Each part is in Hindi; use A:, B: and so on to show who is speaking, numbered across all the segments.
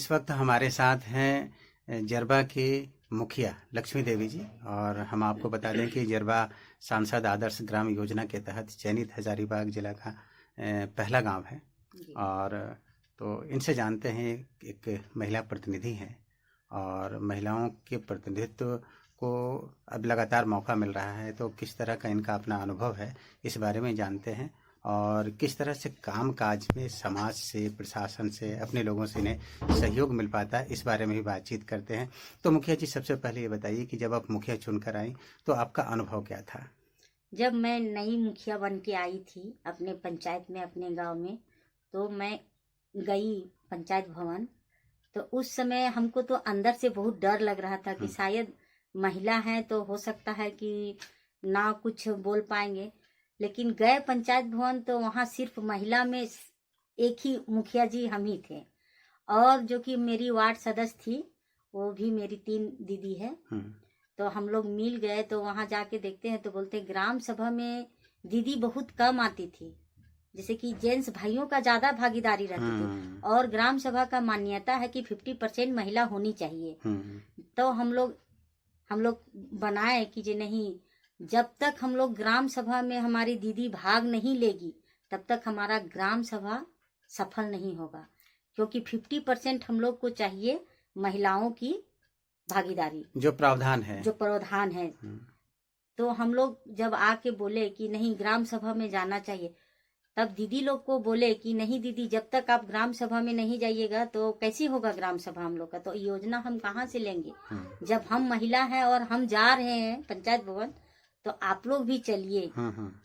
A: इस वक्त हमारे साथ हैं जरबा के मुखिया लक्ष्मी देवी जी, और हम आपको बता दें कि जरबा सांसद आदर्श ग्राम योजना के तहत चयनित हजारीबाग जिला का पहला गांव है। और तो इनसे जानते हैं, एक महिला प्रतिनिधि हैं और महिलाओं के प्रतिनिधित्व को अब लगातार मौका मिल रहा है, तो किस तरह का इनका अपना अनुभव है इस बारे में जानते हैं और किस तरह से काम काज में समाज से, प्रशासन से, अपने लोगों से इन्हें सहयोग मिल पाता है, इस बारे में भी बातचीत करते हैं। तो मुखिया जी, सबसे पहले ये बताइए कि जब आप मुखिया चुनकर आई तो आपका अनुभव क्या था?
B: जब मैं नई मुखिया बन के आई थी अपने पंचायत में, अपने गांव में, तो मैं गई पंचायत भवन। तो उस समय हमको तो अंदर से बहुत डर लग रहा था कि शायद महिला है तो हो सकता है कि ना कुछ बोल पाएंगे। लेकिन गए पंचायत भवन तो वहाँ सिर्फ महिला में एक ही मुखिया जी हम ही थे, और जो कि मेरी वार्ड सदस्य थी वो भी मेरी 3 दीदी है। तो हम लोग मिल गए, तो वहां जाके देखते हैं तो बोलते ग्राम सभा में दीदी बहुत कम आती थी, जैसे कि जेंट्स भाइयों का ज्यादा भागीदारी रहती थी, और ग्राम सभा का मान्यता है कि 50% महिला होनी चाहिए। तो हम लोग बनाए कि जे नहीं, जब तक हम लोग ग्राम सभा में हमारी दीदी भाग नहीं लेगी तब तक हमारा ग्राम सभा सफल नहीं होगा, क्योंकि 50% हम लोग को चाहिए महिलाओं की भागीदारी, जो प्रावधान है। तो हम लोग जब आके बोले कि नहीं ग्राम सभा में जाना चाहिए, तब दीदी लोग को बोले कि नहीं दीदी, जब तक आप ग्राम सभा में नहीं जाइएगा तो कैसे होगा ग्राम सभा हम लोग का, तो योजना हम कहाँ से लेंगे। जब हम महिला हैं और हम जा रहे हैं पंचायत भवन, तो आप लोग भी चलिए।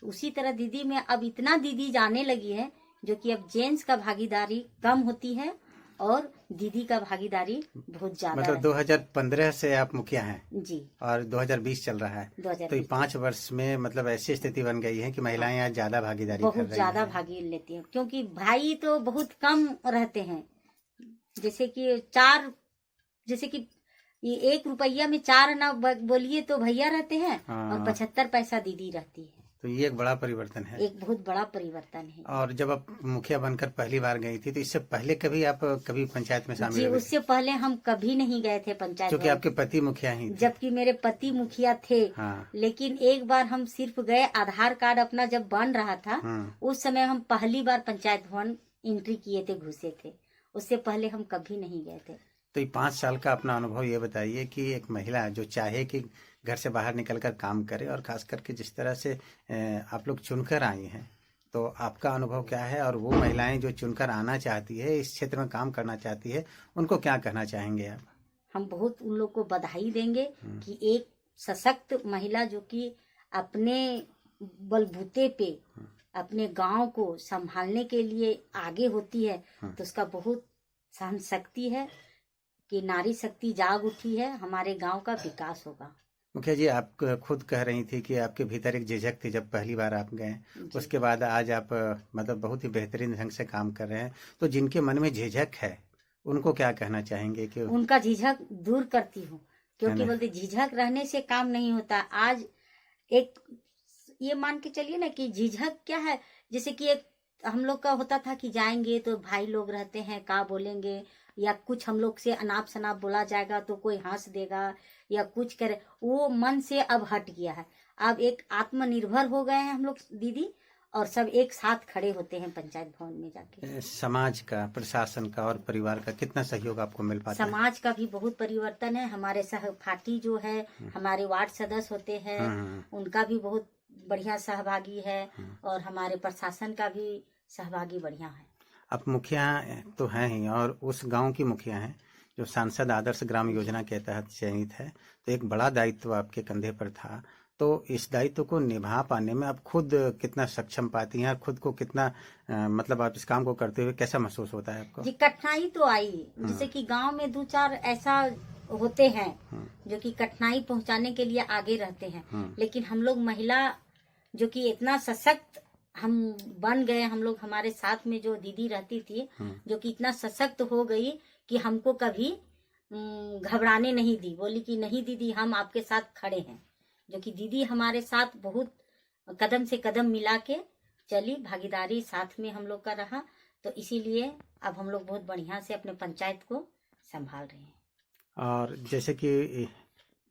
B: उसी तरह दीदी में अब इतना दीदी जाने लगी है, जो कि अब जेंट्स का भागीदारी कम होती है और दीदी का भागीदारी बहुत ज्यादा। मतलब
A: 2015 से आप मुखिया हैं
B: जी,
A: और 2020 चल रहा है। 2020। तो 5 वर्ष में मतलब ऐसी स्थिति बन गई है कि महिलाएं यहाँ ज्यादा भागीदारी कर रही हैं।
B: बहुत ज्यादा भागी लेती हैं, क्योंकि भाई तो बहुत कम रहते हैं। जैसे कि ये 1 रुपया में 4 ना बोलिए तो भैया रहते हैं, और 75 पैसा दीदी रहती है।
A: तो ये एक बड़ा परिवर्तन है,
B: एक बहुत बड़ा परिवर्तन है।
A: और जब आप मुखिया बनकर पहली बार गई थी, तो इससे पहले आप कभी पंचायत में शामिल हुई?
B: उससे पहले हम कभी नहीं गए थे पंचायत,
A: क्योंकि आपके पति मुखिया ही थे।
B: जबकि मेरे पति मुखिया थे। लेकिन एक बार हम सिर्फ गए, आधार कार्ड अपना जब बन रहा था, उस समय हम पहली बार पंचायत भवन एंट्री किए थे, घुसे थे। उससे पहले हम कभी नहीं गए थे।
A: तो ये 5 साल का अपना अनुभव ये बताइए कि एक महिला जो चाहे कि घर से बाहर निकलकर काम करे, और खास करके जिस तरह से आप लोग चुनकर आई हैं, तो आपका अनुभव क्या है? और वो महिलाएं जो चुनकर आना चाहती है, इस क्षेत्र में काम करना चाहती है, उनको क्या कहना चाहेंगे आप?
B: हम बहुत उन लोग को बधाई देंगे कि एक सशक्त महिला जो कि अपने बलबूते पे अपने गांव को संभालने के लिए आगे होती है, तो उसका बहुत सहन शक्ति है कि नारी शक्ति जाग उठी है, हमारे गांव का विकास होगा।
A: मुखिया जी, आप खुद कह रही थी कि आपके भीतर एक झिझक थी जब पहली बार आप गए, उसके बाद आज आप मतलब बहुत ही बेहतरीन ढंग से काम कर रहे हैं। तो जिनके मन में झिझक है उनको क्या कहना चाहेंगे? कि
B: उनका झिझक दूर करती हूँ, क्योंकि बोलते झिझक रहने से काम नहीं होता। आज एक ये मान के चलिए ना कि झिझक क्या है, जैसे कि एक हम लोग का होता था कि जाएंगे तो भाई लोग रहते हैं, का बोलेंगे, या कुछ हम लोग से अनाप शनाप बोला जाएगा तो कोई हंस देगा या कुछ करे, वो मन से अब हट गया है। अब एक आत्मनिर्भर हो गए हैं हम लोग दीदी, और सब एक साथ खड़े होते हैं पंचायत भवन में जाके।
A: समाज का, प्रशासन का और परिवार का कितना सहयोग आपको मिल पाता है?
B: समाज का भी बहुत परिवर्तन है। हमारे सहपाठी जो है, हमारे वार्ड सदस्य होते हैं, उनका भी बहुत बढ़िया सहभागी है, और हमारे प्रशासन का भी सहभागी बढ़िया है।
A: आप मुखिया तो हैं ही, और उस गांव की मुखिया हैं जो सांसद आदर्श ग्राम योजना के तहत चयनित है, तो एक बड़ा दायित्व आपके कंधे पर था। तो इस दायित्व को निभा पाने में आप खुद कितना सक्षम पाती हैं, खुद को कितना मतलब आप इस काम को करते हुए कैसा महसूस होता है आपको?
B: जी, कठिनाई तो आई, जैसे कि गांव में 2-4 ऐसा होते हैं जो कि कठिनाई पहुंचाने के लिए आगे रहते हैं, लेकिन हम लोग महिला जो कि इतना सशक्त हम बन गए, हम लोग, हमारे साथ में जो दीदी रहती थी जो कि इतना सशक्त हो गई कि हमको कभी घबराने नहीं दी, बोली कि नहीं दीदी हम आपके साथ खड़े हैं। जो कि दीदी हमारे साथ बहुत कदम से कदम मिला के चली, भागीदारी साथ में हम लोग का रहा। तो इसीलिए अब हम लोग बहुत बढ़िया से अपने पंचायत को संभाल रहे हैं।
A: और जैसे कि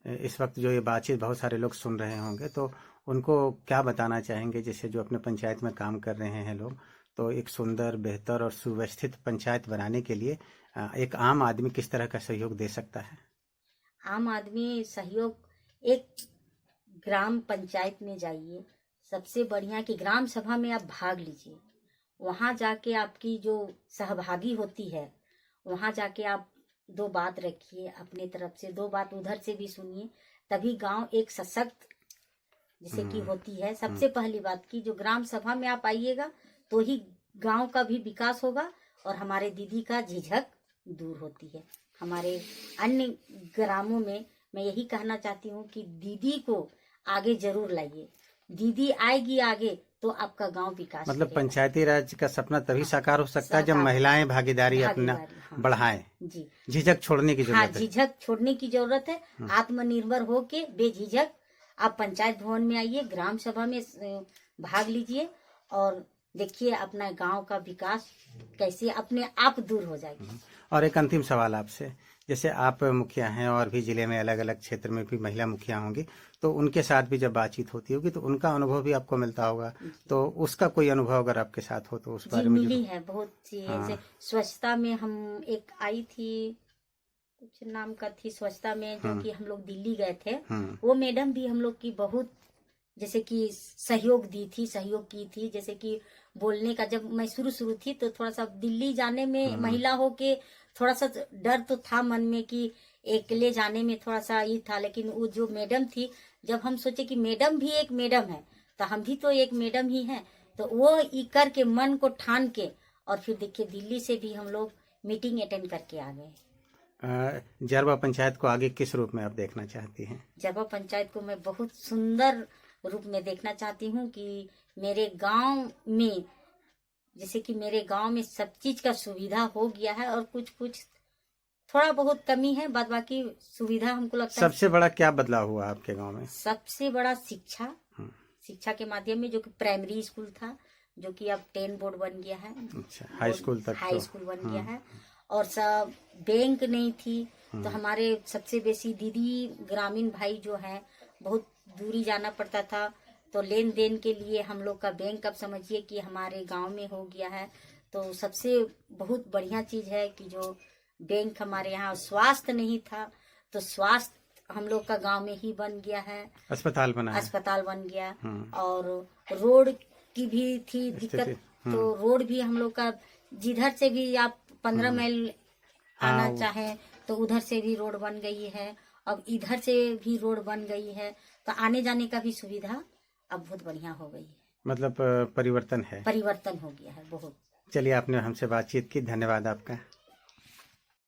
A: इस वक्त जो ये बातचीत बहुत सारे लोग सुन रहे होंगे, तो उनको क्या बताना चाहेंगे, जैसे जो अपने पंचायत में काम कर रहे हैं लोग, तो एक सुंदर, बेहतर और सुव्यवस्थित पंचायत बनाने के लिए एक आम आदमी किस तरह का सहयोग दे सकता है?
B: आम आदमी सहयोग, एक ग्राम पंचायत में जाइए, सबसे बढ़िया कि ग्राम सभा में आप भाग लीजिए। वहां जाके आपकी जो सहभागी होती है, वहां जाके आप दो बात रखिए अपने तरफ से, दो बात उधर से भी सुनिए, तभी गांव एक सशक्त जैसे कि होती है। सबसे पहली बात की जो ग्राम सभा में आप आइएगा तो ही गांव का भी विकास होगा और हमारे दीदी का झिझक दूर होती है। हमारे अन्य ग्रामों में मैं यही कहना चाहती हूँ कि दीदी को आगे जरूर लाइए। दीदी आएगी आगे तो आपका गांव विकास
A: मतलब
B: करेगा।
A: पंचायती राज का सपना तभी साकार हो सकता है जब
B: साकार
A: महिलाएं भागीदारी अपना
B: हाँ।
A: बढ़ाएं।
B: जी,
A: झिझक छोड़ने की
B: हाँ,
A: जरूरत है।
B: झिझक छोड़ने की जरूरत है। आत्मनिर्भर होके बेझिझक आप पंचायत भवन में आइए, ग्राम सभा में भाग लीजिए और देखिए अपना गांव का विकास कैसे अपने आप दूर हो जाएगी।
A: और एक अंतिम सवाल आपसे, जैसे आप मुखिया हैं और भी जिले में अलग अलग क्षेत्र में भी महिला मुखिया होंगी, तो उनके साथ भी जब बातचीत होती होगी तो उनका अनुभव भी आपको मिलता होगा, तो उसका कोई अनुभव अगर आपके साथ हो तो उस बारे में
B: मिली है बहुत सी। जैसे स्वच्छता में हम एक आई थी, कुछ नाम का थी स्वच्छता में, जो कि हम लोग दिल्ली गए थे, वो मैडम भी हम लोग की बहुत जैसे कि सहयोग की थी। जैसे कि बोलने का, जब मैं शुरू थी तो थोड़ा सा दिल्ली जाने में महिला हो के थोड़ा सा डर तो था मन में कि अकेले जाने में थोड़ा सा ये था, लेकिन वो जो मैडम थी, जब हम सोचे कि मैडम भी एक मैडम है तो हम भी तो एक मैडम ही हैं, तो वो ये करके मन को ठान के और फिर देखिए दिल्ली से भी हम लोग मीटिंग अटेंड करके आ गए।
A: जरबा पंचायत को आगे किस रूप में आप देखना चाहती हैं?
B: जरबा पंचायत को मैं बहुत सुंदर रूप में देखना चाहती हूँ कि मेरे गांव में, जैसे कि मेरे गांव में सब चीज का सुविधा हो गया है और कुछ थोड़ा बहुत कमी है, बाद बाकी सुविधा हमको लगता है।
A: सबसे बड़ा क्या बदलाव हुआ आपके गांव में?
B: सबसे बड़ा शिक्षा के माध्यम में, जो कि प्राइमरी स्कूल था, जो कि अब 10 बोर्ड बन गया है।
A: अच्छा, हाई स्कूल तक
B: हाई स्कूल बन गया है। और सब बैंक नहीं थी तो हमारे सबसे बेसी दीदी ग्रामीण भाई जो है बहुत दूरी जाना पड़ता था, तो लेन देन के लिए हम लोग का बैंक अब समझिए कि हमारे गांव में हो गया है। तो सबसे बहुत बढ़िया चीज है कि जो बैंक हमारे यहाँ, स्वास्थ्य नहीं था तो स्वास्थ्य हम लोग का गांव में ही बन गया है। अस्पताल बन गया। और रोड की भी थी दिक्कत, तो रोड भी हम लोग का, जिधर से भी आप 15 माइल आना चाहे तो उधर से भी रोड बन गई है, अब इधर से भी रोड बन गई है, तो आने जाने का भी सुविधा अब बहुत बढ़िया हो गई है।
A: मतलब परिवर्तन हो गया है बहुत।
B: चलिए,
A: आपने हमसे बातचीत की, धन्यवाद आपका।